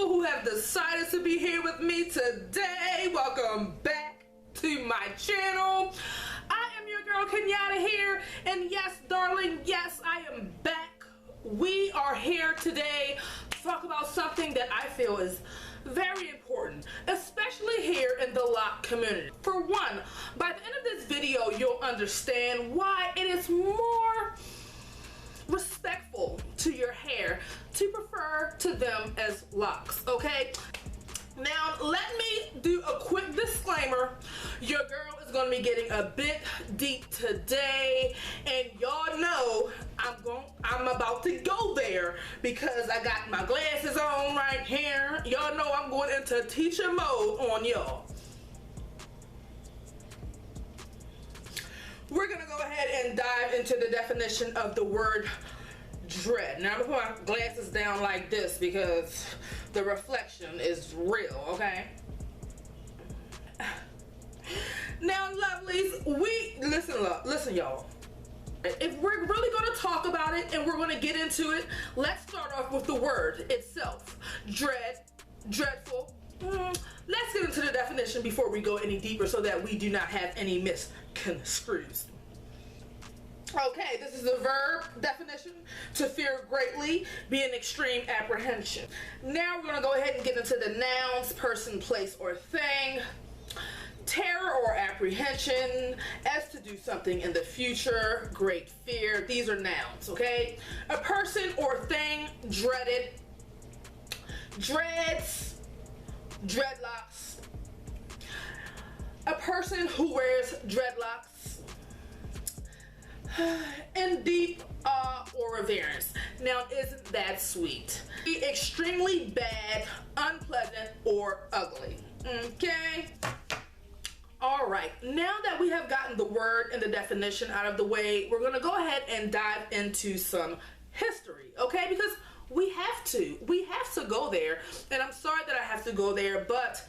people who have decided to be here with me today. Welcome back to my channel. I am your girl Kenyatta here, and yes, darling, yes, I am back. We are here today to talk about something that I feel is very important, especially here in the Loc community. For one, by the end of this video, you'll understand why it is more respectful to your hair to prefer to them as locks, okay? Now, let me do a quick disclaimer. Your girl is going to be getting a bit deep today, and y'all know I'm about to go there because I got my glasses on right here. Y'all know I'm going into teacher mode on y'all. We're gonna go ahead and dive into the definition of the word dread. Now I'm gonna put my glasses down like this because the reflection is real, okay? Now, lovelies, listen, y'all. If we're really gonna talk about it and we're gonna get into it, let's start off with the word itself. Dread, dreadful. Let's get into the definition before we go any deeper so that we do not have any misconstrues. Okay, this is a verb definition: to fear greatly, be in extreme apprehension. Now we're going to go ahead and get into the nouns: person, place, or thing. Terror or apprehension, as to do something in the future, great fear. These are nouns, okay? A person or thing dreaded, dreads, dreadlocks. A person who wears dreadlocks, in deep awe or reverence. Now, isn't that sweet? Be extremely bad, unpleasant, or ugly. Okay? All right, now that we have gotten the word and the definition out of the way, we're gonna go ahead and dive into some history, okay? Because we have to go there, and I'm sorry that I have to go there, but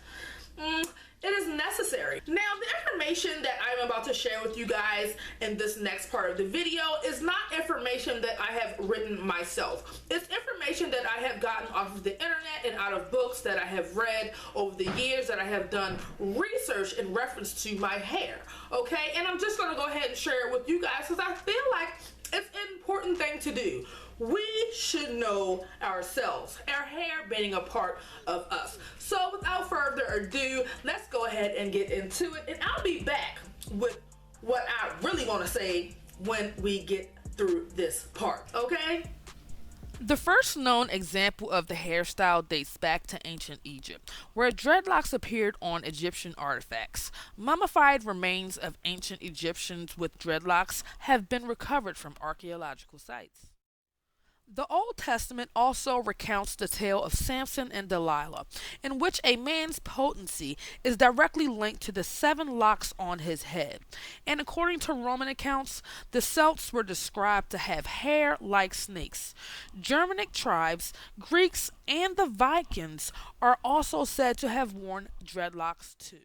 it is necessary. Now, the information that I'm about to share with you guys in this next part of the video is not information that I have written myself. It's information that I have gotten off of the internet and out of books that I have read over the years that I have done research in reference to my hair, okay? And I'm just gonna go ahead and share it with you guys because I feel like it's an important thing to do. We should know ourselves, our hair being a part of us. So without further ado, let's go ahead and get into it, and I'll be back with what I really want to say when we get through this part, okay? The first known example of the hairstyle dates back to ancient Egypt, where dreadlocks appeared on Egyptian artifacts. Mummified remains of ancient Egyptians with dreadlocks have been recovered from archaeological sites. The Old Testament also recounts the tale of Samson and Delilah, in which a man's potency is directly linked to the 7 locks on his head. And according to Roman accounts, the Celts were described to have hair like snakes. Germanic tribes, Greeks, and the Vikings are also said to have worn dreadlocks too.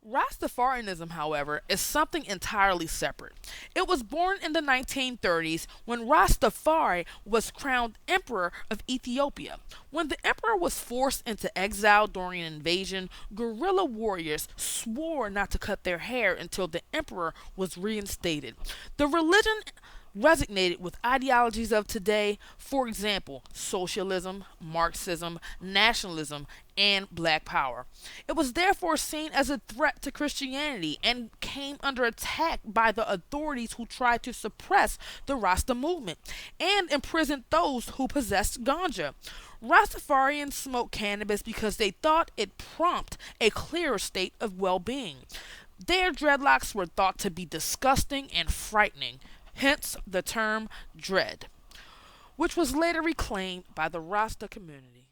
Rastafarianism, however, is something entirely separate. It was born in the 1930s when Ras Tafari was crowned Emperor of Ethiopia. When the emperor was forced into exile during an invasion, guerrilla warriors swore not to cut their hair until the emperor was reinstated. The religion resonated with ideologies of today, for example, socialism, Marxism, nationalism, and black power. It was therefore seen as a threat to Christianity and came under attack by the authorities who tried to suppress the Rasta movement and imprisoned those who possessed ganja. Rastafarians smoked cannabis because they thought it prompted a clearer state of well-being. Their dreadlocks were thought to be disgusting and frightening, hence the term dread, which was later reclaimed by the Rasta community.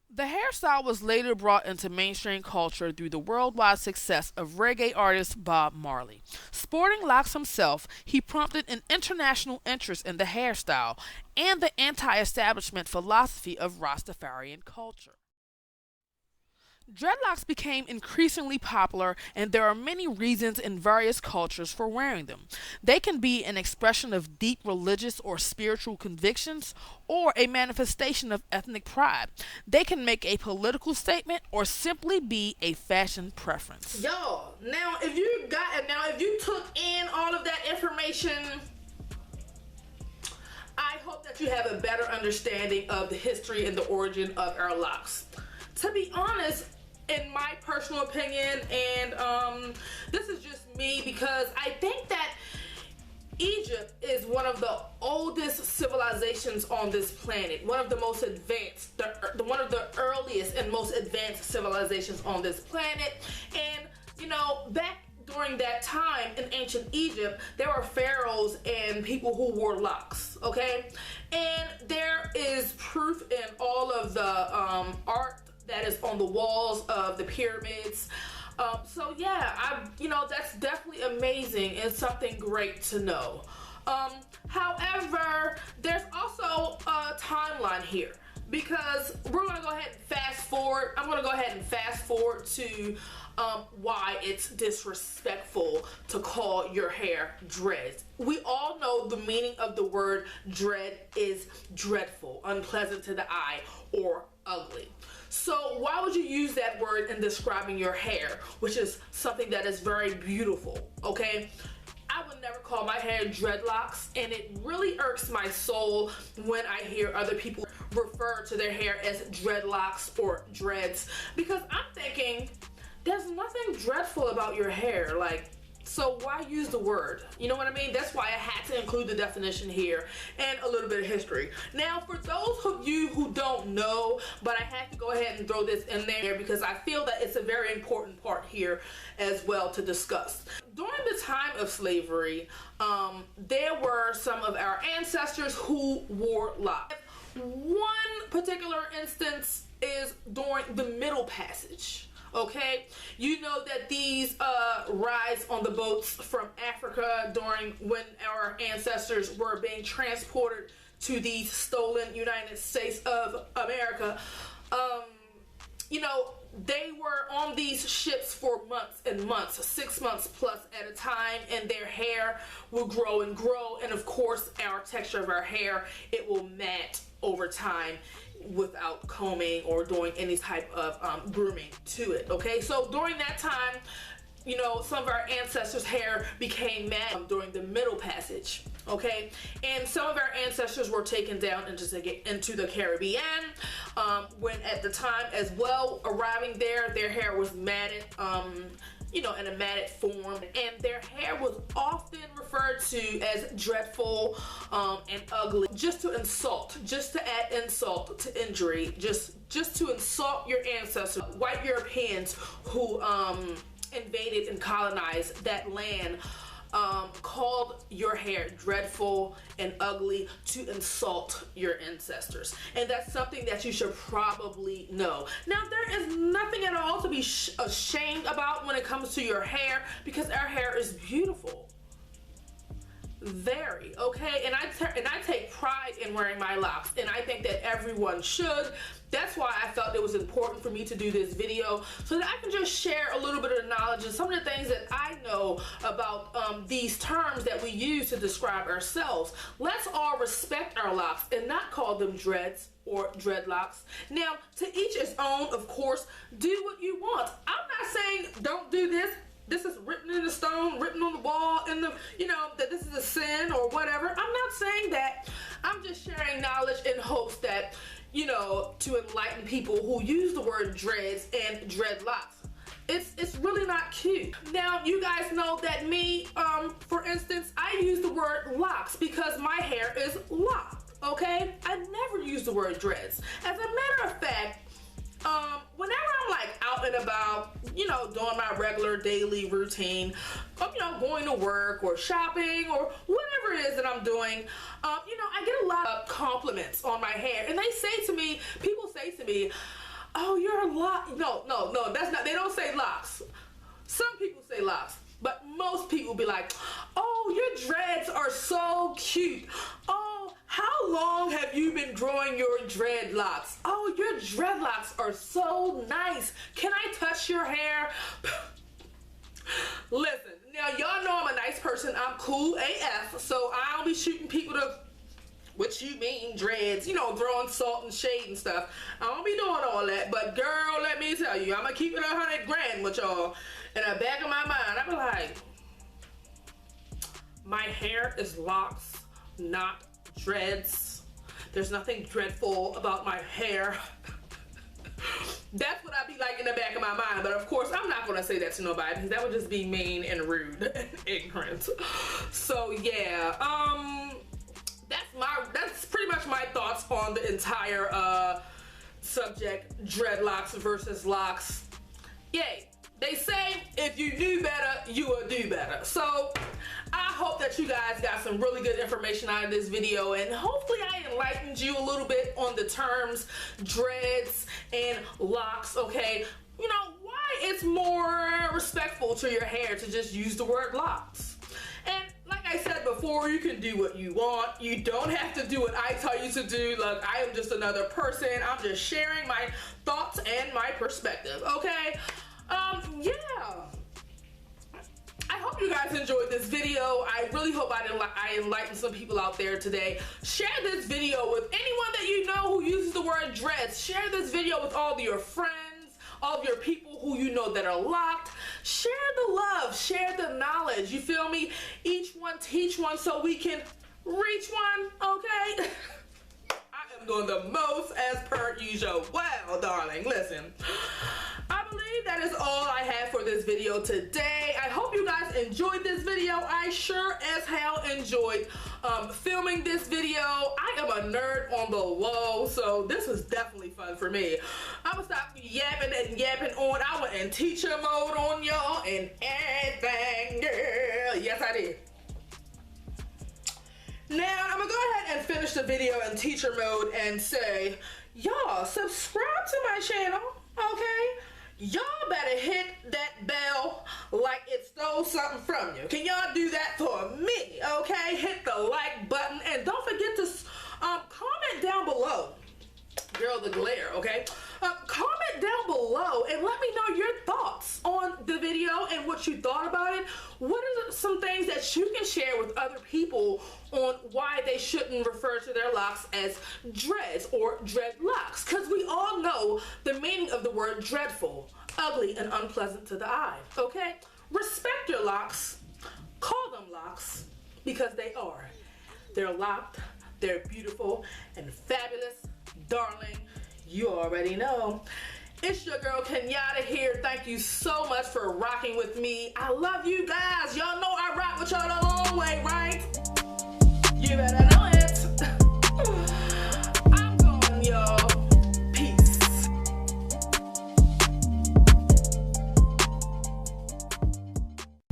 The hairstyle was later brought into mainstream culture through the worldwide success of reggae artist Bob Marley. Sporting locks himself, he prompted an international interest in the hairstyle and the anti-establishment philosophy of Rastafarian culture. Dreadlocks became increasingly popular, and there are many reasons in various cultures for wearing them. They can be an expression of deep religious or spiritual convictions, or a manifestation of ethnic pride. They can make a political statement or simply be a fashion preference. Yo, if you took in all of that information, I hope that you have a better understanding of the history and the origin of our locks. To be honest, in my personal opinion, and this is just me, because I think that Egypt is one of the oldest civilizations on this planet, one of the most advanced, one of the earliest and most advanced civilizations on this planet. And back during that time in ancient Egypt, there were pharaohs and people who wore locks, okay? And there is proof in all of the art that is on the walls of the pyramids. So yeah, that's definitely amazing and something great to know. However, there's also a timeline here, because we're gonna go ahead and fast forward. I'm gonna go ahead and fast forward to why it's disrespectful to call your hair dreads. We all know the meaning of the word dread is dreadful, unpleasant to the eye, or ugly. So why would you use that word in describing your hair, which is something that is very beautiful, okay? I would never call my hair dreadlocks, and it really irks my soul when I hear other people refer to their hair as dreadlocks or dreads, because I'm thinking, there's nothing dreadful about your hair. So why use the word? You know what I mean? That's why I had to include the definition here and a little bit of history. Now, for those of you who don't know, but I have to go ahead and throw this in there because I feel that it's a very important part here as well to discuss. During the time of slavery, there were some of our ancestors who wore locks. One particular instance is during the Middle Passage. Okay, you know that these rides on the boats from Africa during when our ancestors were being transported to the stolen United States of America, they were on these ships for months and months, 6 months plus at a time, and their hair will grow and grow, and of course our texture of our hair, it will mat over time without combing or doing any type of grooming to it. Okay, so during that time, some of our ancestors' hair became matted during the Middle Passage. Okay, and some of our ancestors were taken down into the Caribbean when at the time as well, arriving there, their hair was matted in a matted form, and their hair was often referred to as dreadful and ugly, just to add insult to injury, just to insult your ancestors. White Europeans who invaded and colonized that land called your hair dreadful and ugly to insult your ancestors, and that's something that you should probably know. Now, there is nothing at all to be ashamed about when it comes to your hair, because our hair is beautiful, very, okay, and I take pride in wearing my locks, and I think that everyone should. That's why I felt it was important for me to do this video, so that I can just share a little bit of knowledge and some of the things that I know about these terms that we use to describe ourselves. Let's all respect our locks and not call them dreads or dreadlocks. Now, to each his own, of course. Do what you want. I'm not saying don't do this. This is written in the stone, written on the wall, that this is a sin or whatever. I'm not saying that. I'm just sharing knowledge in hopes that, to enlighten people who use the word dreads and dreadlocks. It's really not cute. Now, you guys know that me, for instance, I use the word locks because my hair is locked, okay? I never use the word dreads. As a matter of fact, whenever I'm out and about, doing my regular daily routine, going to work or shopping or whatever it is that I'm doing, I get a lot of compliments on my hair, and people say to me, oh, you're a lock. No, that's not, they don't say locks. Some people say locks, but most people be like, oh, your dreads are so cute. Oh, how long have you been growing your dreadlocks? Oh, your dreadlocks are so nice. Can I touch your hair? Listen, now y'all know I'm a nice person. I'm cool AF, so I don't be shooting people to, what you mean, dreads, you know, throwing salt and shade and stuff. I don't be doing all that, but girl, let me tell you, I'm gonna keep it 100 grand with y'all. In the back of my mind, I be like, my hair is locks, not dreads. There's nothing dreadful about my hair. That's what I be like in the back of my mind, but of course I'm not gonna say that to nobody because that would just be mean and rude and ignorant. So yeah, that's pretty much my thoughts on the entire subject, dreadlocks versus locks. Yay. They say if you knew better, you will do better. So I hope that you guys got some really good information out of this video, and hopefully I enlightened you a little bit on the terms dreads and locks, okay? You know, why it's more respectful to your hair to just use the word locks. And like I said before, you can do what you want. You don't have to do what I tell you to do. Look, I am just another person. I'm just sharing my thoughts and my perspective, okay? Yeah. I hope you guys enjoyed this video. I really hope I enlightened some people out there today. Share this video with anyone that you know who uses the word dreads. Share this video with all of your friends, all of your people who you know that are locked. Share the love, share the knowledge, you feel me? Each one teach one so we can reach one, okay? I am doing the most as per usual. Well, darling, listen. I believe that is all I have for this video today. I hope you guys enjoyed this video. I sure as hell enjoyed filming this video. I am a nerd on the low, so this was definitely fun for me. I'm gonna stop yapping and yapping on. I went in teacher mode on y'all and everything, girl. Yes, I did. Now, I'm gonna go ahead and finish the video in teacher mode and say, y'all, subscribe to my channel, okay? Y'all better hit that bell like it stole something from you. Can y'all do that for me, okay? Hit the like button and don't forget to comment down below. Girl, the glare, okay? Comment down below and let me know your thoughts on the video and what you thought about it. What are some things that you can share with other people on why they shouldn't refer to their locks as dreads or dreadlocks? Because we all know the meaning of the word dreadful, ugly, and unpleasant to the eye, okay? Respect your locks. Call them locks because they are. They're locked, they're beautiful and fabulous. Darling, you already know. It's your girl Kenyatta here. Thank you so much for rocking with me. I love you guys. Y'all know I rock with y'all the long way, right? You better know.